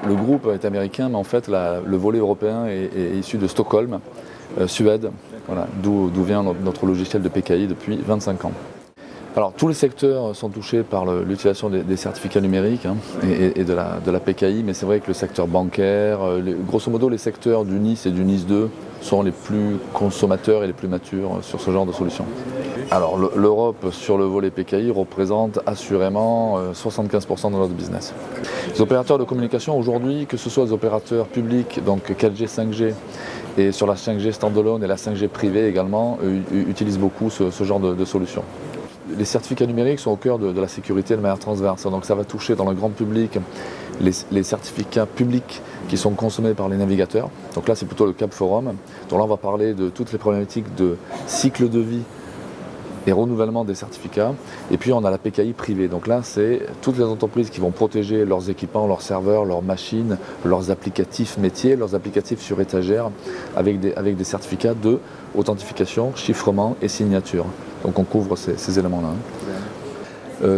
le groupe est américain, mais en fait le volet européen est issu de Stockholm, Suède, voilà, d'où vient notre logiciel de PKI depuis 25 ans. Alors tous les secteurs sont touchés par l'utilisation des certificats numériques et de la PKI, mais c'est vrai que le secteur bancaire, grosso modo les secteurs du NIS et du NIS 2 sont les plus consommateurs et les plus matures sur ce genre de solutions. Alors l'Europe sur le volet PKI représente assurément 75% de notre business. Les opérateurs de communication aujourd'hui, que ce soit des opérateurs publics, donc 4G, 5G, et sur la 5G standalone et la 5G privée également, utilisent beaucoup ce genre de solutions. Les certificats numériques sont au cœur de la sécurité de manière transverse, donc ça va toucher dans le grand public les certificats publics qui sont consommés par les navigateurs. Donc là c'est plutôt le CAP Forum. Donc là on va parler de toutes les problématiques de cycle de vie et renouvellement des certificats. Et puis on a la PKI privée. Donc là c'est toutes les entreprises qui vont protéger leurs équipements, leurs serveurs, leurs machines, leurs applicatifs métiers, leurs applicatifs sur étagère avec des certificats de authentification, chiffrement et signature. Donc on couvre ces éléments-là.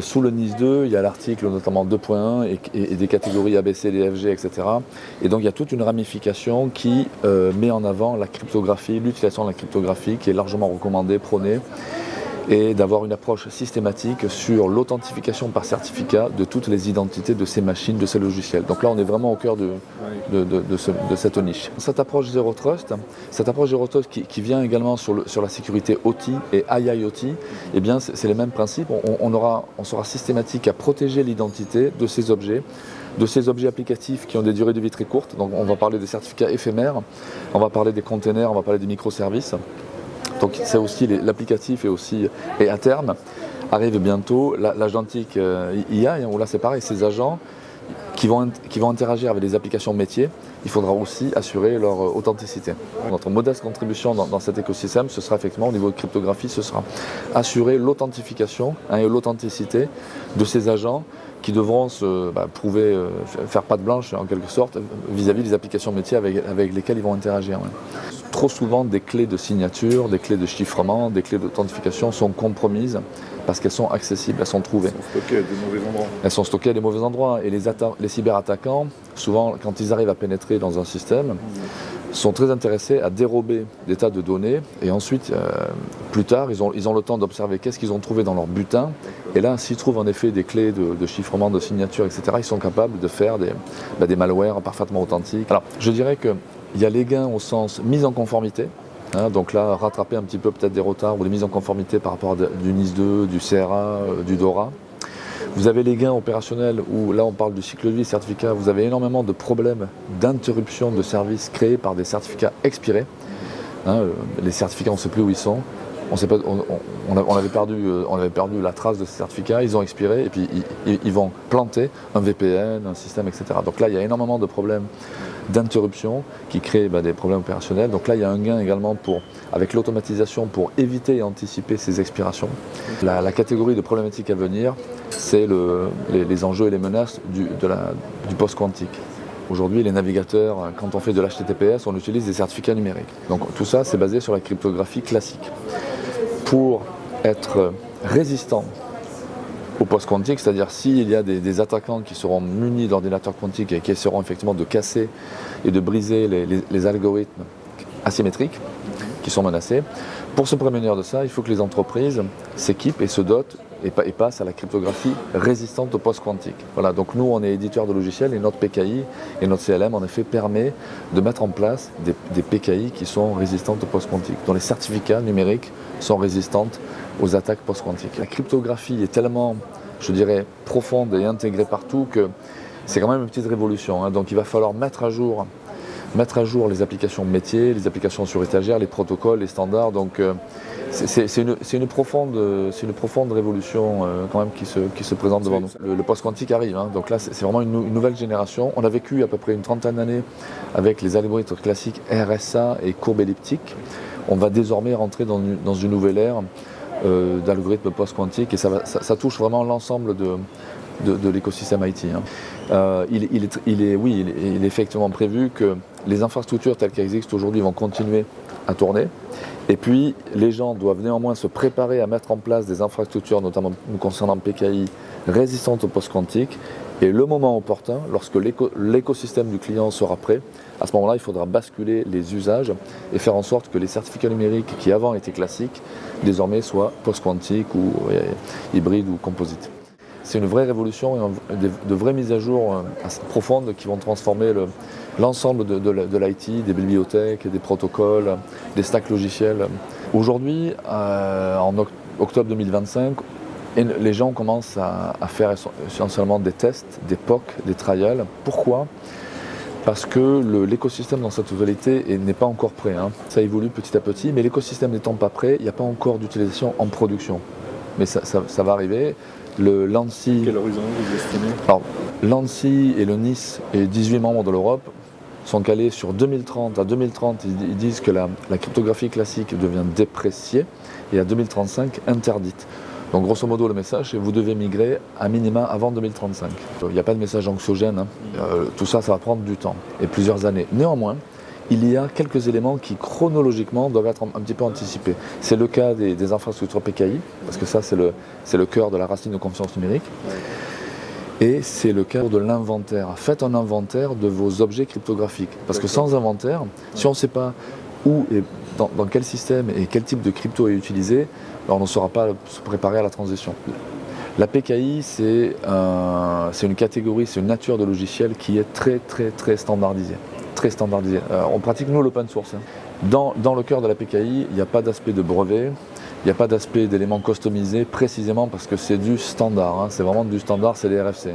Sous le NIS 2, il y a l'article notamment 2.1 et des catégories A, B, C, D, F, G, etc. Et donc il y a toute une ramification qui met en avant la cryptographie, l'utilisation de la cryptographie qui est largement recommandée, prônée, et d'avoir une approche systématique sur l'authentification par certificat de toutes les identités de ces machines, de ces logiciels. Donc là on est vraiment au cœur de cette niche. Cette approche Zero Trust qui vient également sur la sécurité OT et IIoT, eh bien c'est les mêmes principes. On sera systématique à protéger l'identité de ces objets applicatifs qui ont des durées de vie très courtes. Donc on va parler des certificats éphémères, on va parler des containers, on va parler des microservices. Donc c'est aussi l'applicatif et à terme arrive bientôt l'agentique IA, où là c'est pareil, ces agents qui vont interagir avec des applications métiers, il faudra aussi assurer leur authenticité. Notre modeste contribution dans cet écosystème, ce sera effectivement au niveau de cryptographie, ce sera assurer l'authentification et l'authenticité de ces agents qui devront prouver, faire patte blanche en quelque sorte vis-à-vis des applications métiers avec lesquelles ils vont interagir. Ouais. Trop souvent, des clés de signature, des clés de chiffrement, des clés d'authentification sont compromises parce qu'elles sont accessibles, elles sont trouvées. Elles sont stockées à des mauvais endroits. Elles sont stockées à des mauvais endroits. Et les cyberattaquants, souvent, quand ils arrivent à pénétrer dans un système, sont très intéressés à dérober des tas de données. Et ensuite, plus tard, ils ont le temps d'observer qu'est-ce qu'ils ont trouvé dans leur butin. Et là, s'ils trouvent en effet des clés de chiffrement, de signature, etc., ils sont capables de faire des malwares parfaitement authentiques. Alors, je dirais qu'il y a les gains au sens mise en conformité. Donc là, rattraper un petit peu peut-être des retards ou des mises en conformité par rapport à du NIS 2, du CRA, du DORA. Vous avez les gains opérationnels où là on parle du cycle de vie certificat, vous avez énormément de problèmes d'interruption de services créés par des certificats expirés. Les certificats on ne sait plus où ils sont, on avait perdu la trace de ces certificats, ils ont expiré et puis ils vont planter un VPN, un système, etc. Donc là il y a énormément de problèmes d'interruption qui créent des problèmes opérationnels. Donc là il y a un gain également avec l'automatisation pour éviter et anticiper ces expirations. La catégorie de problématiques à venir, c'est les enjeux et les menaces du post-quantique. Aujourd'hui, les navigateurs, quand on fait de l'HTTPS, on utilise des certificats numériques. Donc tout ça, c'est basé sur la cryptographie classique. Pour être résistant au post-quantique, c'est-à-dire s'il y a des attaquants qui seront munis d'ordinateurs quantiques et qui essaieront effectivement de casser et de briser les algorithmes asymétriques qui sont menacés, pour se prémunir de ça, il faut que les entreprises s'équipent et se dotent et passent à la cryptographie résistante au post-quantique. Voilà, donc nous on est éditeur de logiciels et notre PKI et notre CLM en effet permet de mettre en place des PKI qui sont résistantes au post-quantique, dont les certificats numériques sont résistantes aux attaques post-quantiques. La cryptographie est tellement, je dirais, profonde et intégrée partout que c'est quand même une petite révolution. Donc il va falloir mettre à jour les applications métiers, les applications sur étagère, les protocoles, les standards. Donc c'est une profonde révolution quand même qui se présente devant nous. Le post-quantique arrive, donc là c'est vraiment une nouvelle génération. On a vécu à peu près une trentaine d'années avec les algorithmes classiques RSA et courbe elliptique. On va désormais rentrer dans une nouvelle ère d'algorithmes post-quantiques et ça touche vraiment l'ensemble de l'écosystème IT. Il est effectivement prévu que les infrastructures telles qu'elles existent aujourd'hui vont continuer à tourner. Et puis, les gens doivent néanmoins se préparer à mettre en place des infrastructures, notamment concernant PKI, résistantes au post-quantique Et le moment opportun, lorsque l'écosystème du client sera prêt, à ce moment-là, il faudra basculer les usages et faire en sorte que les certificats numériques qui avant étaient classiques, désormais soient post-quantiques ou hybrides ou composites. C'est une vraie révolution et de vraies mises à jour assez profondes qui vont transformer l'ensemble de l'IT, des bibliothèques, des protocoles, des stacks logiciels. Aujourd'hui, en octobre 2025, les gens commencent à faire essentiellement des tests, des POC, des trials. Pourquoi ? Parce que l'écosystème dans sa totalité n'est pas encore prêt. Ça évolue petit à petit, mais l'écosystème n'étant pas prêt, il n'y a pas encore d'utilisation en production. Mais ça va arriver. Le l'ANSSI. Quel horizon vous estimez ? Alors, l'ANSSI et le NIS et 18 membres de l'Europe sont calés sur 2030. À 2030, ils disent que la cryptographie classique devient dépréciée et à 2035 interdite. Donc grosso modo le message c'est que vous devez migrer à minima avant 2035. Il n'y a pas de message anxiogène, tout ça va prendre du temps et plusieurs années. Néanmoins, il y a quelques éléments qui chronologiquement doivent être un petit peu anticipés. C'est le cas des infrastructures PKI, parce que ça c'est le cœur de la racine de confiance numérique. Et c'est le cas de l'inventaire. Faites un inventaire de vos objets cryptographiques. Parce que sans inventaire, si on ne sait pas où et dans quel système et quel type de crypto est utilisé, on ne saura pas se préparer à la transition. La PKI, c'est une catégorie, c'est une nature de logiciel qui est très standardisée. On pratique nous l'open source. Dans le cœur de la PKI, il n'y a pas d'aspect de brevet, il n'y a pas d'aspect d'éléments customisés précisément parce que c'est du standard. C'est vraiment du standard, c'est des RFC.